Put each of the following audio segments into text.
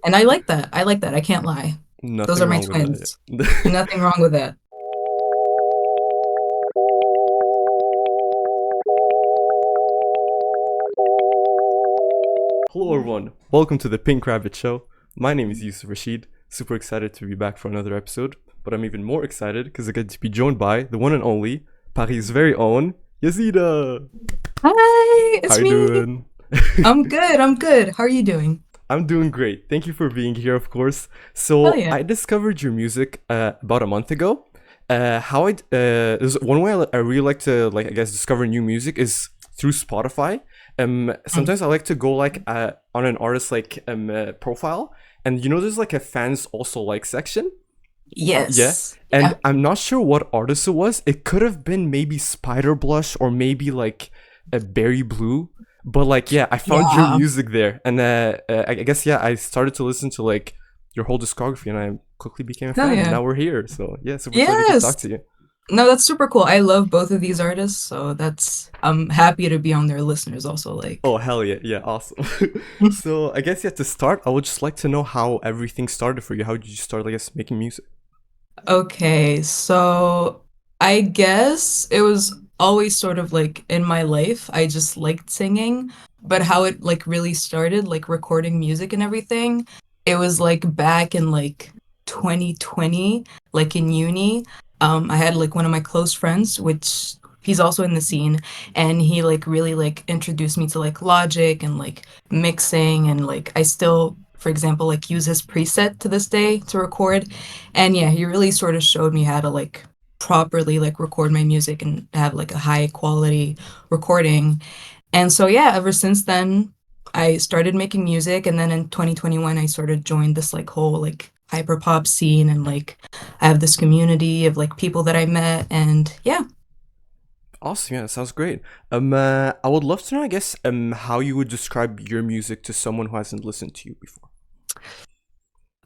And I like that. I like that. I can't lie. Those Nothing are my wrong with that. twins. Yeah. Nothing wrong with that. Hello, everyone. Welcome to the Pink Rabbit Show. My name is Yusuf Rashid. Super excited to be back for another episode, but I'm even more excited because I get to be joined by the one and only Paris' very own Yazida. Hi, How it's you me. doing? I'm good. I'm good. How are you doing? I'm doing great. Thank you for being here, of course. Hell So yeah. I discovered your music about a month ago. How I there's one way I really like to I guess discover new music is through Spotify. Mm. Sometimes I like to go on an artist profile, and there's like a fans also like section. Yeah, Yes. and Yeah. I'm not sure what artist it was. It could have been maybe Spider Blush or maybe like a Berry Blue. But yeah, I found your Yeah. music there, and I guess yeah, I started to listen to like your whole discography, and I quickly became a Hell fan, and yeah. now we're here. So yeah, super excited to talk Yes. to you. No, that's super cool. I love both of these artists, so I'm happy to be on their listeners also Oh like. hell yeah, yeah, awesome. So I guess yeah, to start, I would just like to know how everything started for you. How did you start, I guess, making music? Okay, so I guess it was always sort of like in my life. I just liked singing, but how it like really started, like recording music and everything, it was like back in like 2020, like in uni. I had like one of my close friends, which he's also in the scene, and he like really like introduced me to like Logic and like mixing and like I still, for example, like use his preset to this day to record. And yeah, he really sort of showed me how to like properly like record my music and have like a high quality recording. And so yeah, ever since then I started making music, and then in 2021 I sort of joined this like whole like hyperpop scene, and like I have this community of like people that I met, and yeah. Awesome, yeah, that sounds great. I would love to know, I guess, how you would describe your music to someone who hasn't listened to you before.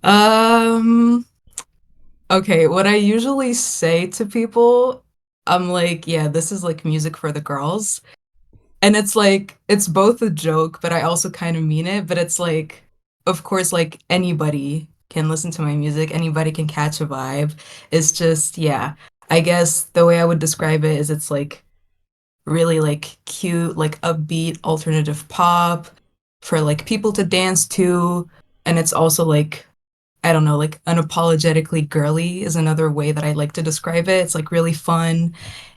Um okay, what I usually say to people, I'm like, yeah, this is like music for the girls. And it's like it's both a joke, but I also kind of mean it. But it's like, of course, like anybody can listen to my music, anybody can catch a vibe. It's just, yeah. I guess the way I would describe it is it's like really like cute, like upbeat alternative pop for like people to dance to. And it's also like, I don't know, like unapologetically girly is another way that I like to describe it. It's like really fun.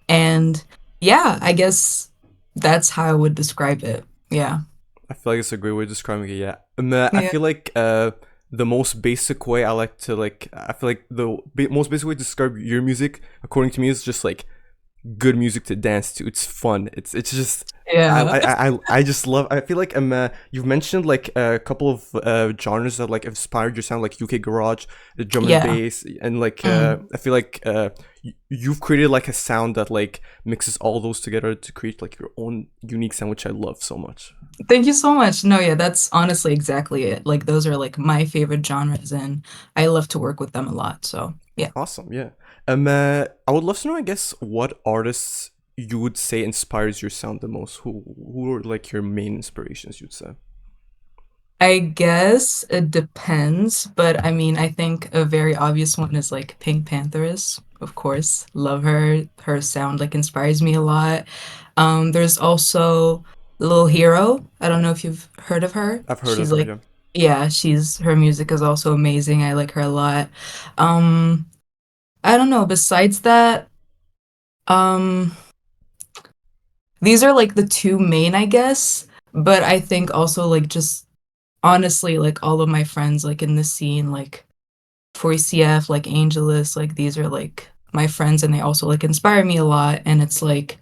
And yeah, I guess that's how I would describe it. Yeah. I feel like it's a great way of describing it. Yeah, I Yeah. feel like the most basic way I like to I feel like the most basic way to describe your music, according to me, is just like good music to dance to. It's fun. It's just Yeah. I just love. I feel like you've mentioned like a couple of genres that like inspired your sound, like UK garage, the drum and Yeah. bass, and Mm. I feel like you've created like a sound that like mixes all those together to create like your own unique sound, which I love so much. Thank you so much. No, yeah, that's honestly exactly it. Like those are like my favorite genres, and I love to work with them a lot. So, yeah. Awesome, yeah. I would love to know, I guess, what artists you would say inspires your sound the most. Who are like your main inspirations? You'd say. I guess it depends, but I mean, I think a very obvious one is like Pink Pantheress, of course. Love her. Her sound like inspires me a lot. There's also Little Hero. I don't know if you've heard of her. I've heard of She's her. like, Yeah. yeah, her music is also amazing. I like her a lot. Um, I don't know. Besides that, um, these are like the two main, I guess. But I think also like just honestly, like all of my friends like in the scene, like for CF, like Angelus, like these are like my friends, and they also like inspire me a lot. And it's like,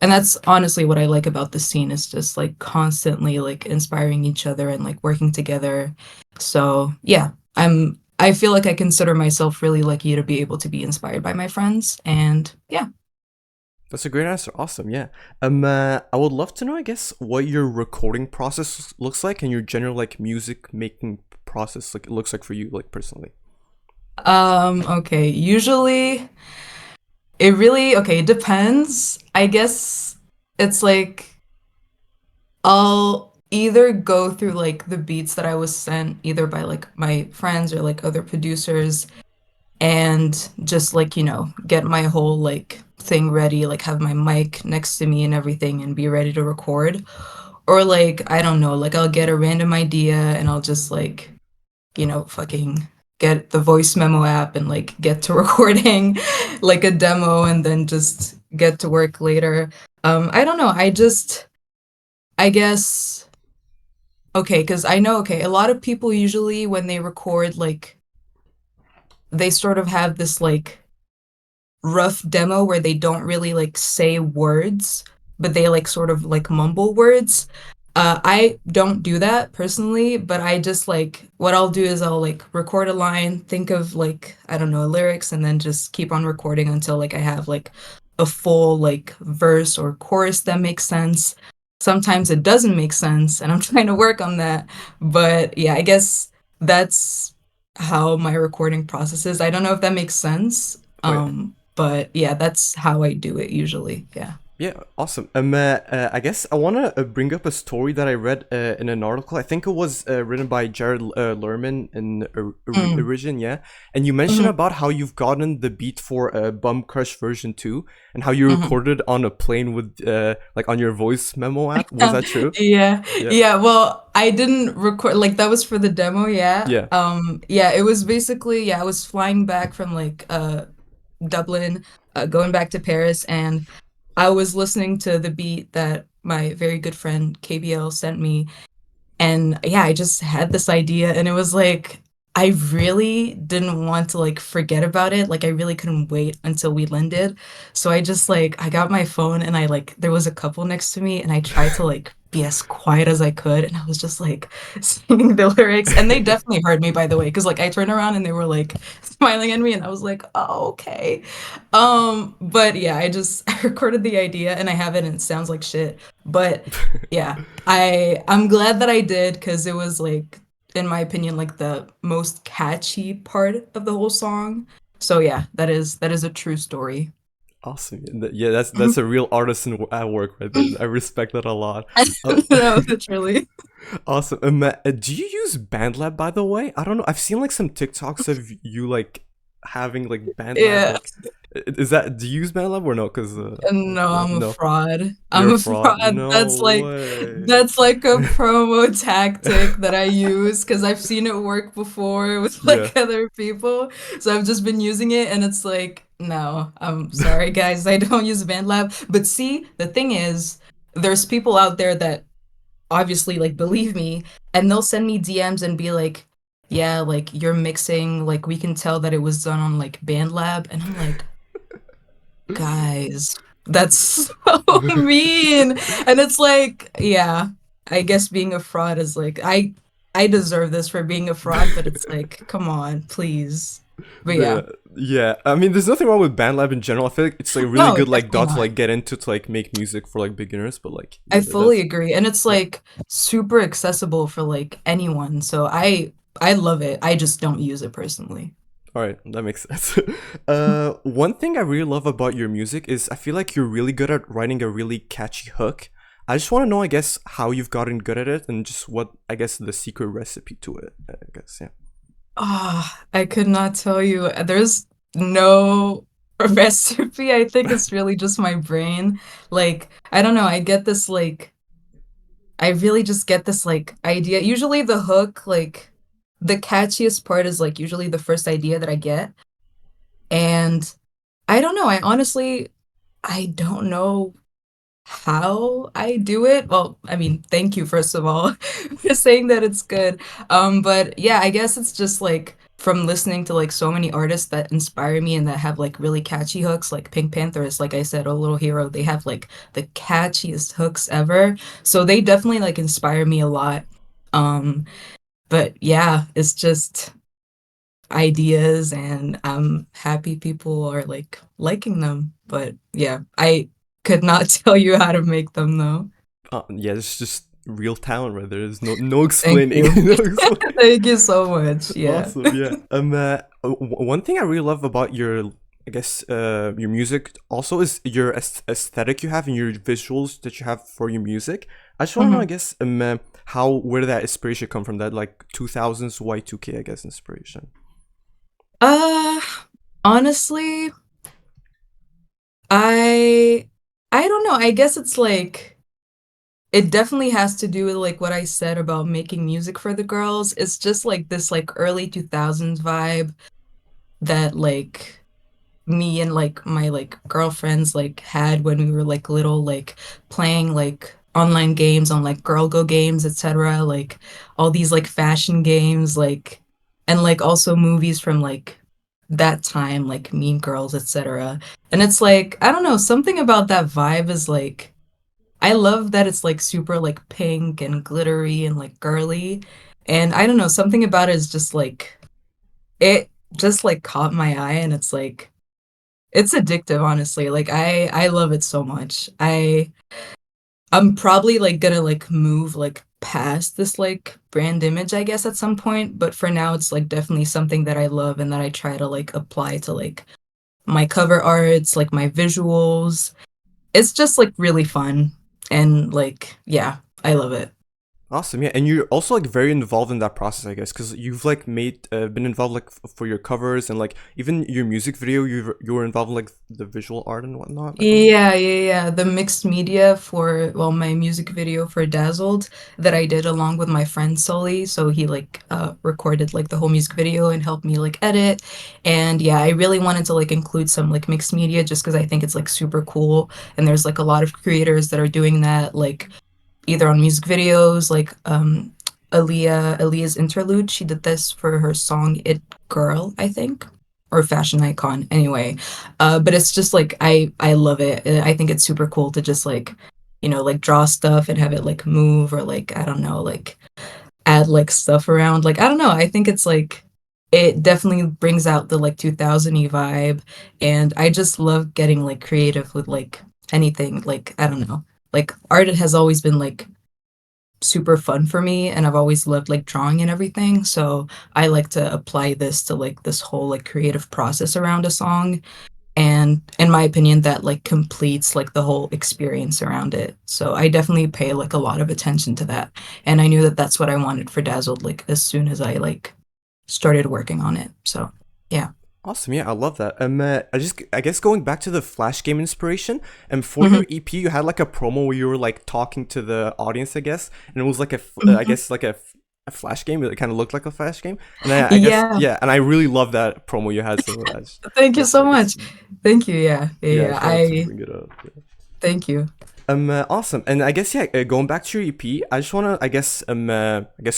and that's honestly what I like about the scene is just like constantly like inspiring each other and like working together. So yeah, I feel like I consider myself really lucky to be able to be inspired by my friends. And yeah. That's a great answer. Awesome. Yeah. I would love to know, I guess, what your recording process looks like and your general like music making process like it looks like for you, like personally. Okay. Usually it really, okay, it depends. I guess it's like either go through like the beats that I was sent either by like my friends or like other producers and just like, get my whole like thing ready, like have my mic next to me and everything and be ready to record. Or like, I don't know, like I'll get a random idea and I'll just like, fucking get the voice memo app and like get to recording like a demo and then just get to work later. I don't know. I guess, okay, because I know, okay, a lot of people usually when they record, like, they sort of have this like rough demo where they don't really like say words, but they like sort of like mumble words. I don't do that personally, but I just like what I'll do is I'll like record a line, think of like, I don't know, lyrics, and then just keep on recording until like I have like a full like verse or chorus that makes sense. Sometimes it doesn't make sense, and I'm trying to work on that. But yeah, I guess that's how my recording process is. I don't know if that makes sense. Wait. But yeah, that's how I do it usually. Yeah. Yeah, awesome. I guess I want to bring up a story that I read in an article. I think it was written by Jared Lerman in Mm. Origin, yeah. And you mentioned Hmm. about how you've gotten the beat for Bum Crush version 2 and how you Hmm. recorded on a plane with, like, on your voice memo app. Was that true? Yeah. Yeah. Yeah. Well, I didn't record like that was for the demo, yeah. Yeah. Yeah, it was basically, yeah, I was flying back from like Dublin, going back to Paris, and I was listening to the beat that my very good friend KBL sent me. And yeah, I just had this idea and it was like I really didn't want to like forget about it. Like I really couldn't wait until we landed. So I just like I got my phone and I like there was a couple next to me and I tried to like be as quiet as I could and I was just like singing the lyrics and they definitely heard me by the way because like I turned around and they were like smiling at me and I was like, "Oh, okay." But yeah, I just I recorded the idea and I have it and it sounds like shit. But yeah, I'm glad that I did because it was like, in my opinion, like the most catchy part of the whole song. So yeah, that is a true story. Awesome. Yeah, that's a real artisan at work right there. I respect that a lot. Uh, No, literally. Awesome. Do you use BandLab by the way? I don't know. I've seen like some TikToks of you like having like BandLab. Yeah. Like, is that do you use BandLab or no? Because No, I'm a no, fraud. you're I'm a a fraud. fraud. No That's like way. that's like a promo tactic that I use because I've seen it work before with Yeah. like other people. So I've just been using it and it's like, no, I'm sorry guys, I don't use BandLab. But see, the thing is, there's people out there that obviously like believe me and they'll send me DMs and be like, yeah, like you're mixing, like we can tell that it was done on like BandLab. And I'm like, guys, that's so mean. And it's like, yeah, I guess being a fraud is like I deserve this for being a fraud, but it's like, come on, please. But yeah. Yeah, I mean, there's nothing wrong with BandLab in general. I feel like it's like a really No, good like definitely dot to not. like get into to like make music for like beginners. But like, yeah, I fully that's agree. And it's yeah. like super accessible for like anyone. So I love it. I just don't use it personally. All right, that makes sense. One thing I really love about your music is I feel like you're really good at writing a really catchy hook. I just want to know, I guess, how you've gotten good at it and just what, I guess, the secret recipe to it. I guess, yeah. Ah, I could not tell you. There's no recipe. I think it's really just my brain. Like, I don't know. I get this like I really just get this like idea. Usually the hook, like the catchiest part is like usually the first idea that I get. And I don't know. I don't know how I do it. Well, I mean, thank you first of all for saying that it's good. But yeah, I guess it's just like from listening to like so many artists that inspire me and that have like really catchy hooks, like Pink Panthers, like I said, or Little Hero, they have like the catchiest hooks ever. So they definitely like inspire me a lot. Um, but yeah, it's just ideas and I'm happy people are like liking them. But yeah, I could not tell you how to make them though. Yeah, it's just real talent right there. There's no Thank explaining. you. No explaining. Thank you so much. Yeah. Awesome, yeah. One thing I really love about your I guess your music also is your aesthetic you have and your visuals that you have for your music. I just want to know, I Mhm. guess, how where did that inspiration come from? That like 2000s Y2K, I guess, inspiration. Uh, honestly, I I don't know. I guess it's like it definitely has to do with like what I said about making music for the girls. It's just like this like early 2000s vibe that like me and like my like girlfriends like had when we were like little, like playing like online games on like girl go games, etc., like all these like fashion games, like, and like also movies from like that time, like Mean Girls, etc. And it's like, I don't know, something about that vibe is like, I love that it's like super like pink and glittery and like girly, and I don't know, something about it is just like, it just like caught my eye, and it's like, it's addictive, honestly. Like I love it so much. I'm probably like gonna like move like past this like brand image, I guess, at some point, but for now it's like definitely something that I love and that I try to like apply to like my cover arts, like my visuals. It's just like really fun, and like yeah, I love it. Awesome, yeah, and you're also like very involved in that process, I guess, because you've like made been involved like for your covers and like even your music video. You were involved in like the visual art and whatnot, I believe. Yeah. The mixed media for, well, my music video for Dazzled that I did along with my friend Sully. So he like recorded like the whole music video and helped me like edit. And yeah, I really wanted to like include some like mixed media just because I think it's like super cool. And there's like a lot of creators that are doing that, like either on music videos, like Aaliyah's interlude. She did this for her song It Girl, I think, or Fashion Icon. Anyway, but it's just like I love it. I think it's super cool to just like, like draw stuff and have it like move, or like, I don't know, like add like stuff around. Like, I don't know. I think it's like it definitely brings out the like 2000-y vibe, and I just love getting like creative with like anything. Like, I don't know. Like art has always been like super fun for me, and I've always loved like drawing and everything. So I like to apply this to like this whole like creative process around a song. And in my opinion, that like completes like the whole experience around it. So I definitely pay like a lot of attention to that. And I knew that that's what I wanted for Dazzled like as soon as I like started working on it. So yeah. Awesome, yeah, I love that. I guess going back to the Flash game inspiration, and for Mhm. your EP, you had like a promo where you were like talking to the audience, I guess, and it was like I Mhm. guess like a Flash game. It kind of looked like a Flash game, and I guess Yeah. yeah, and I really love that promo you had. So Thank you that's so I guess much. Thank you. Yeah. yeah, I Yeah. just wanted to I bring it up. Yeah. thank you. Awesome, and I guess yeah, going back to your EP, I just wanna, I guess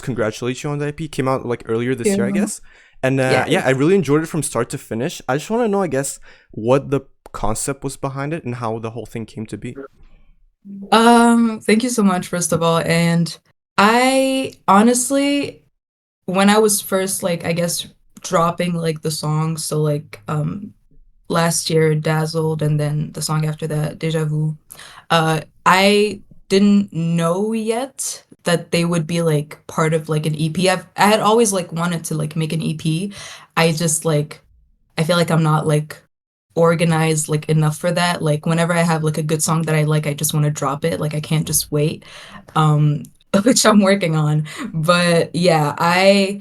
congratulate you on the EP. Came out like earlier this year, I Yeah. guess, and yeah, I Yes. really enjoyed it from start to finish. I just want to know, I guess, what the concept was behind it and how the whole thing came to be. Thank you so much, first of all. And I honestly, when I was first like, I guess, dropping like the songs, so like last year Dazzled, and then the song after that, Deja Vu, I didn't know yet that they would be like part of like an EP. I had always like wanted to like make an EP. I just like, I feel like I'm not like organized like enough for that. Like whenever I have like a good song that I like, I just want to drop it. Like I can't just wait. Um which I'm working on. But yeah, I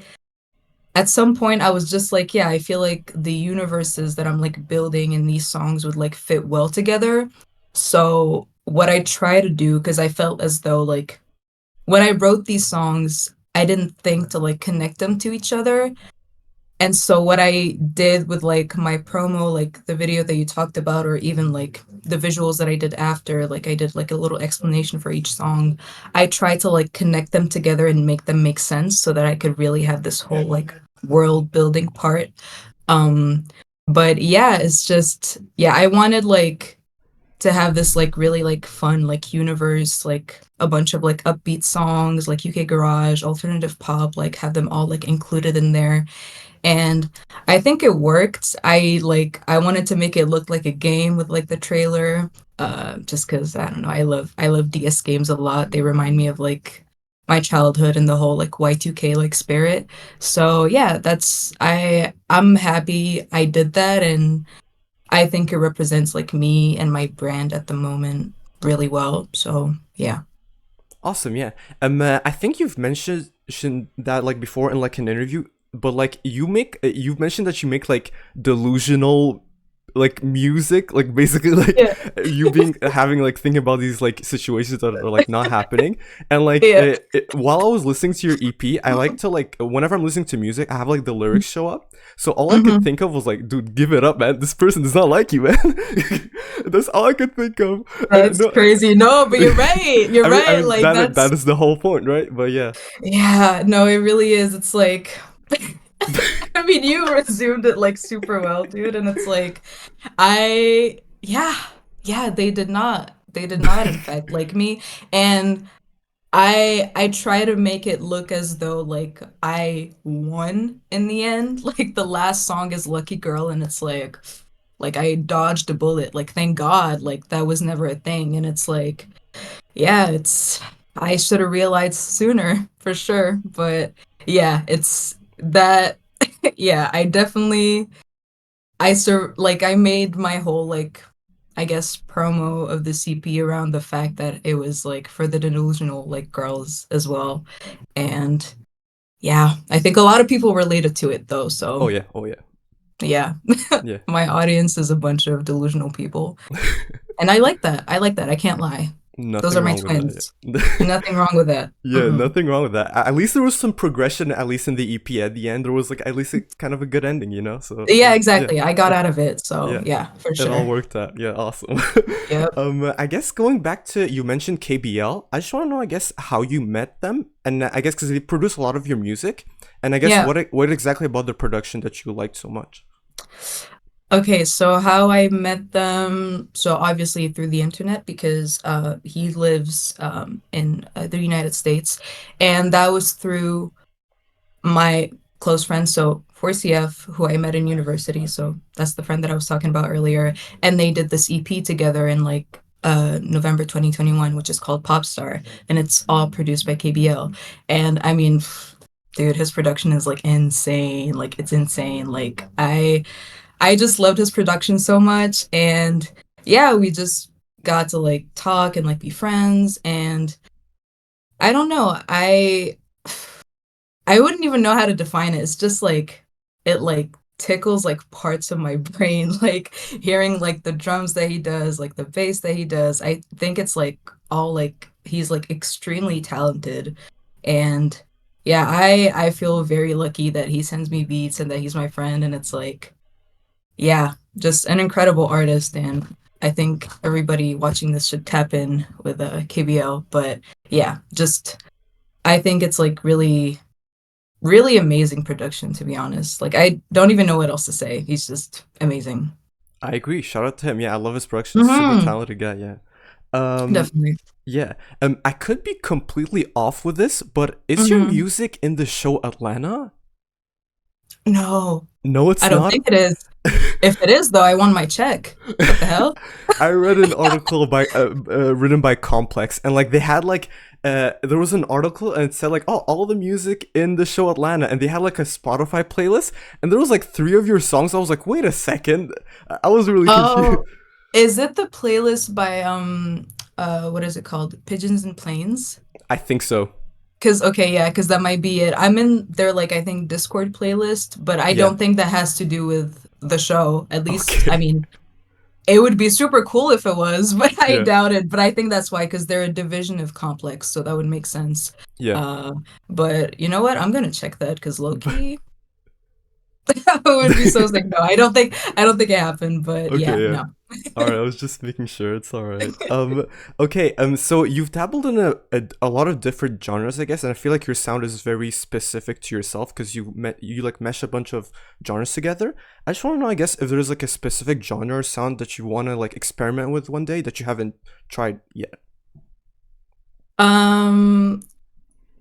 at some point I was just like, yeah, I feel like the universes that I'm like building in these songs would like fit well together. So what I try to do, because I felt as though like when I wrote these songs, I didn't think to like connect them to each other. And so what I did with like my promo, like the video that you talked about, or even like the visuals that I did after, like I did like a little explanation for each song. I tried to like connect them together and make them make sense so that I could really have this whole like world building part. Um, but yeah, it's just, yeah, I wanted like to have this like really like fun like universe, like a bunch of like upbeat songs, like UK garage, alternative pop, like have them all like included in there. And I think it worked. I wanted to make it look like a game with like the trailer, just because I don't know, I love DS games a lot. They remind me of like my childhood and the whole like Y2K like spirit. So yeah, I'm happy I did that. And I think it represents like me and my brand at the moment really well. So yeah. Awesome, yeah. I think you've mentioned that like before in like an interview, but like you've mentioned that you make like delusional like music, like basically like Yeah. you being having like thinking about these like situations that are like not happening, and like Yeah. while I was listening to your EP, I like to like whenever I'm listening to music, I have like the lyrics show up. So all I could Hmm. think of was like, dude, give it up, man. This person does not like you, man. That's all I could think of. That's No, crazy. No, but you're right. You're I right. mean Like that that's is the whole point, right? But yeah. yeah, no, it really is. It's like I mean, you resumed it like super well, dude, and it's like yeah, yeah, they did not. They did not in fact like me. And I try to make it look as though like I won in the end. Like the last song is Lucky Girl and it's like I dodged a bullet. Like thank God, like that was never a thing. And it's like, yeah, it's I should have realized sooner for sure. But yeah, it's that yeah, I definitely I made my whole like I guess promo of the CP around the fact that it was like for the delusional like girls as well. And yeah, I think a lot of people related to it though. Oh So yeah, oh yeah, yeah, yeah. my audience is a bunch of delusional people. And I like that. I like that. I can't lie. Those Nothing are my wrong with that. twins. Yeah. Nothing wrong with that. Yeah, Mm-mm. nothing wrong with that. At least there was some progression. At least in the EP at the end, there was like at least kind of a good ending, you know. So Yeah, yeah, exactly. I got yeah, out of it. So yeah. yeah, for It all sure. worked out. Yeah, awesome. Yep. I guess going back to you mentioned KBL. I just want to know, I guess, how you met them, and I guess because they produce a lot of your music, and I guess Yeah. what exactly about the production that you liked so much. Okay, so how I met them, so obviously through the internet because he lives in the United States, and that was through my close friend, so 4CF, who I met in university, so that's the friend that I was talking about earlier, and they did this EP together in like November 2021, which is called Popstar, and it's all produced by KBL. And I mean, dude, his production is like insane, like it's insane. Like I just loved his production so much. And yeah, we just got to like talk and like be friends. And I don't know, I wouldn't even know how to define it. It's just like it like tickles like parts of my brain, like hearing like the drums that he does, like the bass that he does. I think it's like all like he's like extremely talented. And yeah, I feel very lucky that he sends me beats and that he's my friend. And it's like yeah, just an incredible artist, and I think everybody watching this should tap in with KBL. But yeah, just I think it's like really, really amazing production, to be honest. Like I don't even know what else to say. He's just amazing. I agree. Shout out to him. Yeah, I love his production. Super Hmm. talented guy. Yeah. Um, Definitely. Yeah. I could be completely off with this, but is your Hmm. music in the show Atlanta? No, No, I it's don't not. think it is. If it is, though, I won my check. What the hell? I read an article by written by Complex, and like they had like there was an article and it said like, oh, all the music in the show Atlanta, and they had like a Spotify playlist, and there was like three of your songs. I was like, wait a second, I was really confused. Oh, is it the playlist by what is it called? Pigeons and Planes? I think so. Cause okay, yeah, cause that might be it. I'm in their like I think Discord playlist, but I Yeah. don't think that has to do with the show. At least, I Okay. mean, it would be super cool if it was, but I Yeah. doubt it. But I think that's why, because they're a division of Complex, so that would make sense. Yeah. Uh, but you know what? I'm gonna check that because Loki I would be so sick. No, I don't think it happened, but Okay, yeah, yeah. no. All right, I was just making sure it's all right. Okay. So you've dabbled in a lot of different genres, I guess, and I feel like your sound is very specific to yourself because you like mesh a bunch of genres together. I just want to know, I guess, if there's like a specific genre or sound that you want to like experiment with one day that you haven't tried yet. Um,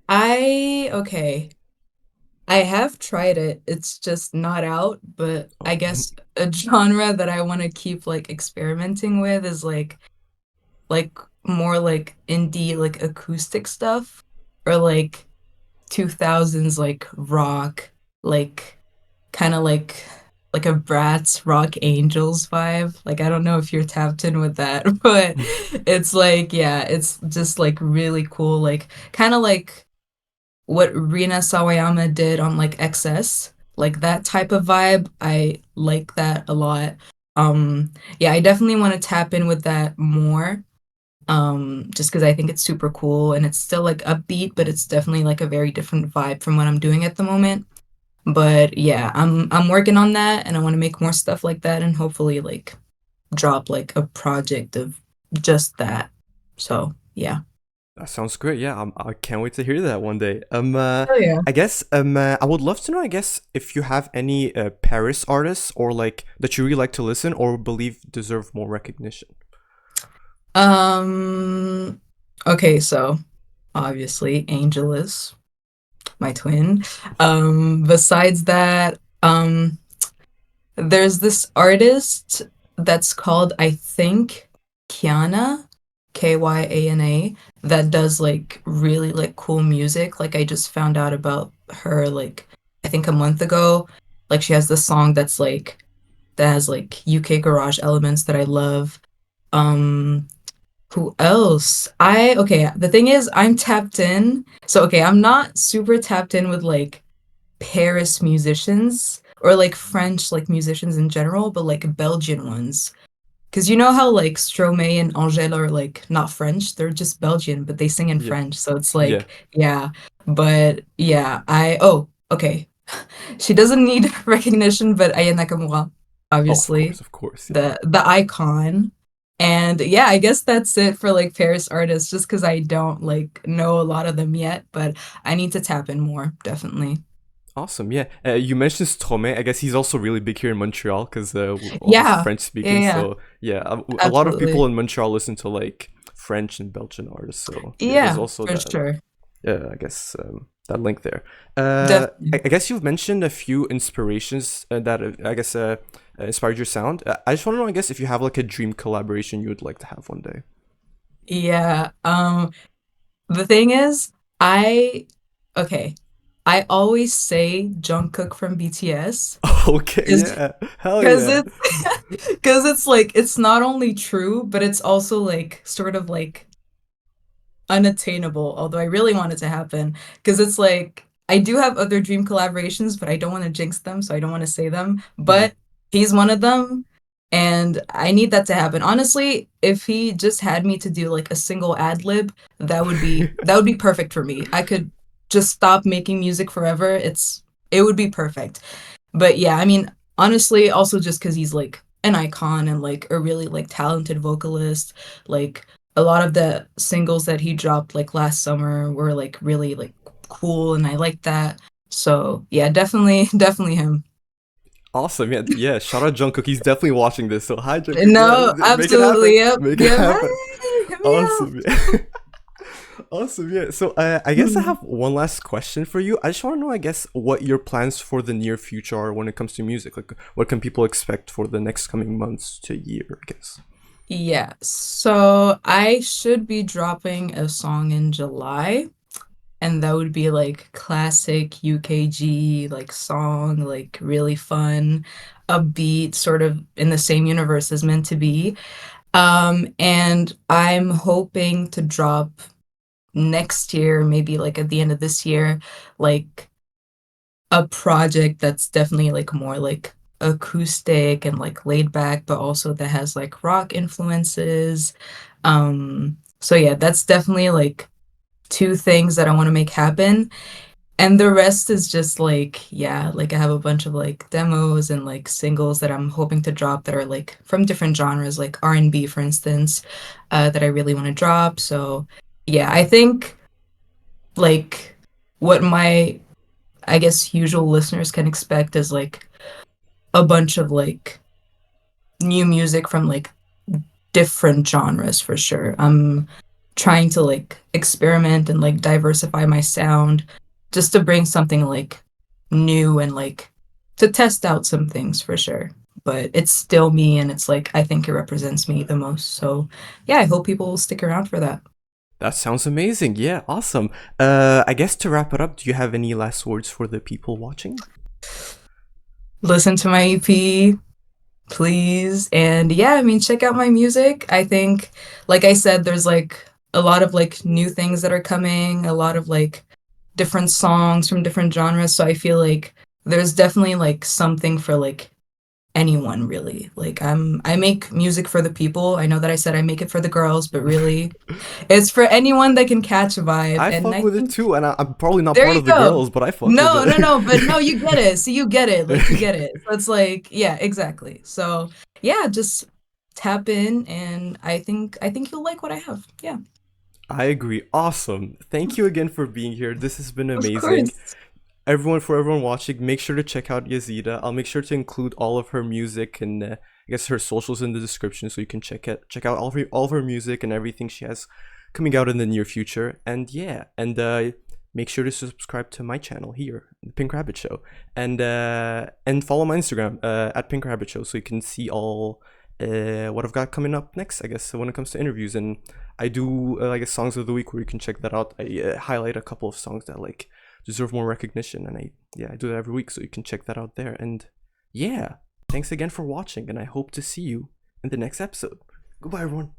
okay. I have tried it. It's just not out, but I Oh, guess a genre that I want to keep like experimenting with is like more like indie like acoustic stuff or like 2000s like rock, like kind of like like a Bratz Rock Angels vibe. Like I don't know if you're tapped in with that, but it's like yeah, it's just like really cool. Like kind of like what Rina Sawayama did on like XS. Like that type of vibe. I like that a lot. Yeah, I definitely want to tap in with that more. Just because I think it's super cool and it's still like upbeat, but it's definitely like a very different vibe from what I'm doing at the moment. But yeah, I'm working on that and I want to make more stuff like that and hopefully like drop like a project of just that. So yeah. That sounds great. Yeah, I can't wait to hear that one day. Oh yeah. I guess I would love to know. I guess if you have any Paris artists or like that you really like to listen or believe deserve more recognition. Um okay, so obviously Angel is my twin. Besides that, there's this artist that's called, I think, Kiana, Kyana, that does like really like cool music. Like I just found out about her like I think a month ago. Like she has this song that's like that has like UK garage elements that I love. Um, who else? Okay, the thing is I'm tapped in. So okay, I'm not super tapped in with like Paris musicians or like French like musicians in general, but like Belgian ones. Because you know how like Stromae and Angèle are like not French, they're just Belgian, but they sing in Yeah, French. So it's yeah. like, yeah. But yeah, oh, okay. She doesn't need recognition, but Aya Nakamura, Oh, of obviously, course, of course. Yeah. the icon. And yeah, I guess that's it for like Paris artists, just because I don't like know a lot of them yet, but I need to tap in more, definitely. Awesome. Yeah. You mentioned Stromae. I guess he's also really big here in Montreal because well, he's Yeah, French yeah, speaking. yeah, So yeah, a lot of people absolutely. in Montreal listen to like French and Belgian artists. So yeah, there's Yeah, also for that. sure. I guess that link there. Definitely. I guess you've mentioned a few inspirations that I guess inspired your sound. I just want to know, I guess, if you have like a dream collaboration you would like to have one day. Yeah. The thing is, I okay. I always say Jungkook from BTS Okay, just yeah, hell because yeah. it's because it's like it's not only true, but it's also like sort of like unattainable, although I really want it to happen because it's like I do have other dream collaborations, but I don't want to jinx them, so I don't want to say them. Hmm. But he's one of them, and I need that to happen. Honestly, if he just had me to do like a single ad lib, that would be perfect for me. I could just stop making music forever. It would be perfect. But yeah, I mean, honestly, also just because he's like an icon and like a really like talented vocalist, like a lot of the singles that he dropped like last summer were like really like cool and I like that. So yeah, definitely, definitely him. Awesome, yeah, yeah. Shout out Jungkook. He's definitely watching this. So hi Jungkook. No, Yeah, make it happen. absolutely. Yep. Make it Yep. happen. Hey, hit me up. Awesome. Yeah. Awesome. Yeah. So I guess I have one last question for you. I just want to know, I guess, what your plans for the near future are when it comes to music. Like, what can people expect for the next coming months to year? I guess. Yeah, so I should be dropping a song in July. And that would be like classic UKG like song, like really fun, upbeat, sort of in the same universe as meant to be. And I'm hoping to drop next year, maybe like at the end of this year, like a project that's definitely like more like acoustic and like laid back, but also that has like rock influences. So yeah, that's definitely like two things that I want to make happen. And the rest is just like, yeah, like I have a bunch of like demos and like singles that I'm hoping to drop that are like from different genres, like R&B, for instance, that I really want to drop. So yeah, I think like what my, I guess, usual listeners can expect is like a bunch of like new music from like different genres for sure. I'm trying to like experiment and like diversify my sound just to bring something like new and like to test out some things for sure. But it's still me and it's like I think it represents me the most. So yeah, I hope people will stick around for that. That sounds amazing. Yeah, awesome. I guess to wrap it up, do you have any last words for the people watching? listen to my EP, please. And yeah, I mean, check out my music. I think, like I said, there's like a lot of like new things that are coming, a lot of like different songs from different genres. So I feel like there's definitely like something for like anyone really. Like I make music for the people. I know that I said I make it for the girls, but really it's for anyone that can catch a vibe. I And fuck I with it think too, and I'm probably not there part you of the go. girls, but I fuck with No, no, it. no, but no, you get it. See, you get it. Like you get it. So it's like, yeah, exactly. So yeah, just tap in and I think you'll like what I have. Yeah. I agree. Awesome. Thank you again for being here. This has been Of amazing. course. For everyone watching, make sure to check out Yazida. I'll make sure to include all of her music and I guess her socials in the description, so you can check out all of her music and everything she has coming out in the near future. And yeah, and make sure to subscribe to my channel here, the Pink Rabbit Show, and follow my Instagram at Pink Rabbit Show, so you can see all what I've got coming up next. I guess when it comes to interviews, and I do I guess songs of the week where you can check that out. I highlight a couple of songs that like deserve more recognition, and I do that every week, so you can check that out there. And yeah, thanks again for watching, and I hope to see you in the next episode. Goodbye, everyone.